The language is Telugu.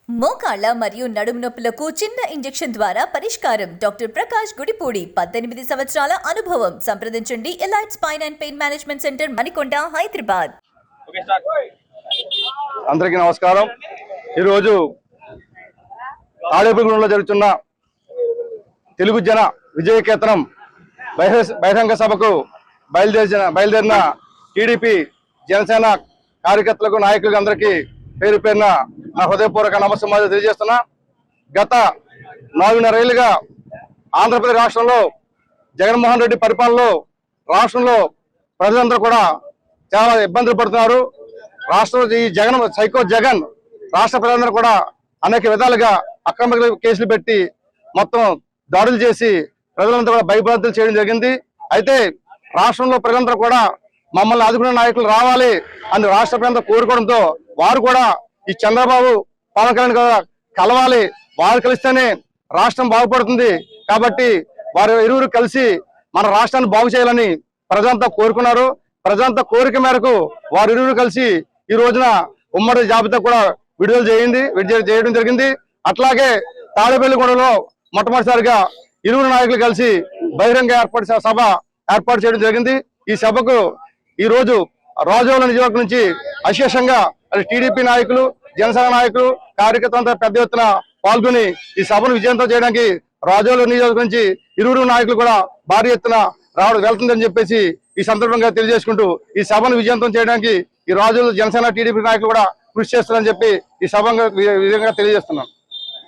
మోకాళ్ళ మరియు నడుము నొప్పులకు చిన్న ఇంజెక్షన్ ద్వారా పరిష్కారం. డాక్టర్ ప్రకాష్ గుడిపూడి, 18 సంవత్సరాల అనుభవం. సంప్రదించండి elite spine and pain management centre, Manikonda, Hyderabad. అందరికీ నమస్కారం. ఈరోజు తాడేపల్లిగూడెంలో జరుగుతున్న తెలుగు జన విజయకేతనం బహిరంగ సభకు బయలుదేరిన టీడీపీ జనసేన కార్యకర్తలకు, నాయకులకు అందరికీ పేరు పేరున నా హృదయపూర్వక నమస్కారాలు తెలియజేస్తున్నా. గత 4.5 ఏళ్లుగా ఆంధ్రప్రదేశ్ రాష్ట్రంలో జగన్మోహన్ రెడ్డి పరిపాలనలో రాష్ట్రంలో ప్రజలందరూ కూడా చాలా ఇబ్బందులు పడుతున్నారు. రాష్ట్రంలో ఈ సైకో జగన్ రాష్ట్ర ప్రజలందరూ కూడా అనేక విధాలుగా అక్రమ కేసులు పెట్టి మొత్తం దాడులు చేసి ప్రజలందరూ కూడా భయభ్రాంతులు చేయడం జరిగింది. అయితే రాష్ట్రంలో ప్రజలందరూ కూడా మమ్మల్ని ఆదుకునే నాయకులు రావాలి అని రాష్ట్ర ప్రజలందరూ కోరుకోవడంతో వారు కూడా ఈ చంద్రబాబు, పవన్ కళ్యాణ్ కూడా కలవాలి, వారు కలిస్తేనే రాష్ట్రం బాగుపడుతుంది కాబట్టి వారు ఇరువురు కలిసి మన రాష్ట్రాన్ని బాగు చేయాలని ప్రజలంతా కోరుకున్నారు. ప్రజలంతా కోరిక మేరకు వారు ఇరువురు కలిసి ఈ రోజున ఉమ్మడి జాబితా కూడా విడుదల చేయడం జరిగింది. అట్లాగే తాడేపల్లిగూడెంలో మొట్టమొదటిసారిగా ఇరువురు నాయకులు కలిసి బహిరంగ సభ ఏర్పాటు చేయడం జరిగింది. ఈ సభకు ఈ రోజు రాజోల నియోజకవర్గం నుంచి అశేషంగా టీడీపీ నాయకులు, జనసేన నాయకులు, కార్యకర్తలంతా పెద్ద ఎత్తున పాల్గొని ఈ సభను విజయవంతం చేయడానికి రాజోల నియోజకవర్గం నుంచి ఇరువురు నాయకులు కూడా భారీ ఎత్తున వెళ్తుందని చెప్పేసి ఈ సందర్భంగా తెలియజేసుకుంటూ ఈ సభను విజయవంతం చేయడానికి ఈ రాజోల జనసేన, టీడీపీ నాయకులు కూడా కృషి చేస్తారని చెప్పి ఈ సభంగా విధంగా తెలియజేస్తున్నాను.